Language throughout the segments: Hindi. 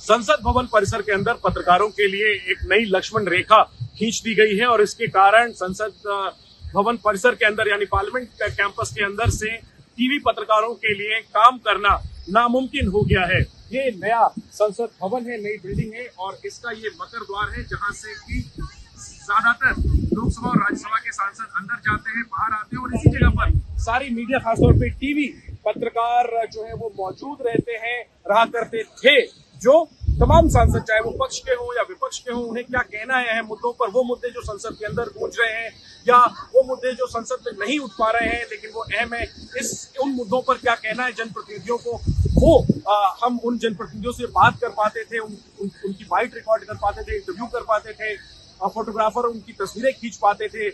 संसद भवन परिसर के अंदर पत्रकारों के लिए एक नई लक्ष्मण रेखा खींच दी गई है और इसके कारण संसद भवन परिसर के अंदर यानी पार्लियामेंट कैंपस के अंदर से टीवी पत्रकारों के लिए काम करना नामुमकिन हो गया है। ये नया संसद भवन है, नई बिल्डिंग है और इसका ये मकर द्वार है जहां से कि ज्यादातर लोकसभा और राज्यसभा के सांसद अंदर जाते हैं, बाहर आते हैं और इसी जगह पर सारी मीडिया, खासतौर पे टीवी पत्रकार जो है वो मौजूद रहते हैं, रहा करते थे। जो तमाम सांसद चाहे वो पक्ष के हों या विपक्ष के हों, उन्हें क्या कहना है अहम मुद्दों पर, वो मुद्दे जो संसद के अंदर गूंज रहे हैं या वो मुद्दे जो संसद में नहीं उठ पा रहे हैं लेकिन वो अहम है, उन मुद्दों पर क्या कहना है जनप्रतिनिधियों को, वो हम उन जनप्रतिनिधियों से बात कर पाते थे, उनकी बाइट रिकॉर्ड कर पाते थे, इंटरव्यू कर पाते थे, फोटोग्राफर उनकी तस्वीरें खींच पाते थे।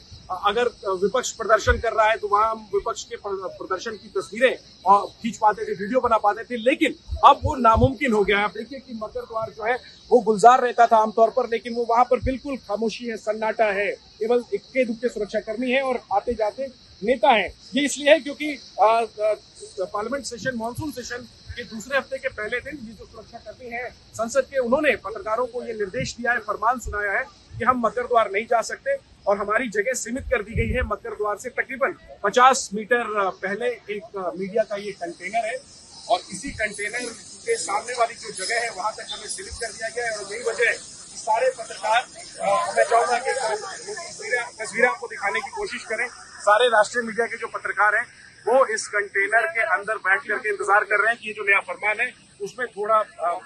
अगर विपक्ष प्रदर्शन कर रहा है तो वहां हम विपक्ष के प्रदर्शन की तस्वीरें खींच पाते थे, वीडियो बना पाते थे, लेकिन अब वो नामुमकिन हो गया है। आप देखिए कि मकर द्वार जो है वो गुलजार रहता था आमतौर पर, लेकिन वो वहां पर बिल्कुल खामोशी है, सन्नाटा है, केवल इक्के दुक्के सुरक्षाकर्मी है और आते जाते नेता है। ये इसलिए है क्योंकि पार्लियामेंट सेशन, मानसून सेशन के दूसरे हफ्ते के पहले दिन ये जो सुरक्षाकर्मी है संसद के, उन्होंने पत्रकारों को ये निर्देश दिया है, फरमान सुनाया है कि हम मकर द्वार नहीं जा सकते और हमारी जगह सीमित कर दी गई है। मकर द्वार से तकरीबन 50 मीटर पहले एक मीडिया का ये कंटेनर है और इसी कंटेनर के सामने वाली जो जगह है वहां तक हमें सीमित कर दिया गया है और यही वजह है कि सारे पत्रकार, मैं चाहूंगा कि तस्वीरें आपको दिखाने की कोशिश करें, सारे राष्ट्रीय मीडिया के जो पत्रकार हैं वो इस कंटेनर के अंदर बैठ करके इंतजार कर रहे हैं कि ये जो नया फरमान है उसमें थोड़ा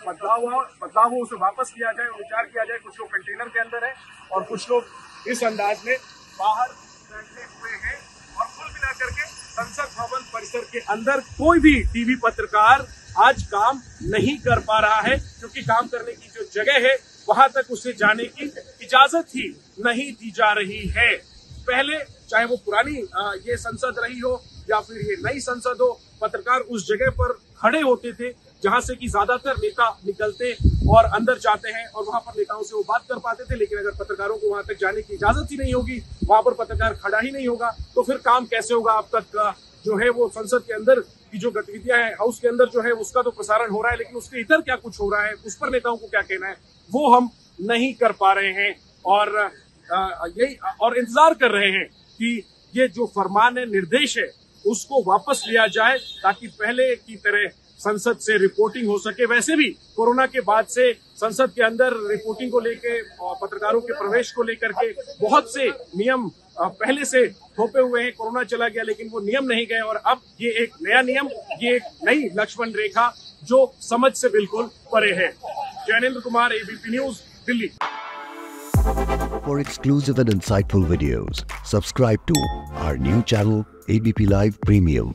बदलाव हो, उसे वापस किया जाए और विचार किया जाए। कुछ लोग कंटेनर के अंदर है और कुछ लोग इस अंदाज में बाहर बैठे हुए हैं और कुल मिलाकर के संसद भवन परिसर के अंदर कोई भी टीवी पत्रकार आज काम नहीं कर पा रहा है क्योंकि काम करने की जो जगह है वहां तक उसे जाने की इजाजत ही नहीं दी जा रही है। पहले चाहे वो पुरानी ये संसद रही हो या फिर ये नई संसद हो, पत्रकार उस जगह पर खड़े होते थे जहां से कि ज्यादातर नेता निकलते और अंदर जाते हैं और वहां पर नेताओं से वो बात कर पाते थे। लेकिन अगर पत्रकारों को वहां तक जाने की इजाजत ही नहीं होगी, वहां पर पत्रकार खड़ा ही नहीं होगा, तो फिर काम कैसे होगा। अब तक जो है वो संसद के अंदर की जो गतिविधियां हैं, हाउस के अंदर जो है उसका तो प्रसारण हो रहा है, लेकिन उसके इधर क्या कुछ हो रहा है, उस पर नेताओं को क्या कहना है, वो हम नहीं कर पा रहे हैं और यही और इंतजार कर रहे हैं कि ये जो फरमान है, निर्देश है, उसको वापस लिया जाए ताकि पहले की तरह संसद से रिपोर्टिंग हो सके। वैसे भी कोरोना के बाद से संसद के अंदर रिपोर्टिंग को लेकर और पत्रकारों के प्रवेश को लेकर के बहुत से नियम पहले से थोपे हुए हैं। कोरोना चला गया लेकिन वो नियम नहीं गए और अब ये एक नया नियम, ये एक नई लक्ष्मण रेखा जो समझ से बिल्कुल परे है। Jainendra Kumar, ABP news, Delhi. For exclusive and insightful videos, subscribe to our new channel ABP Live Premium.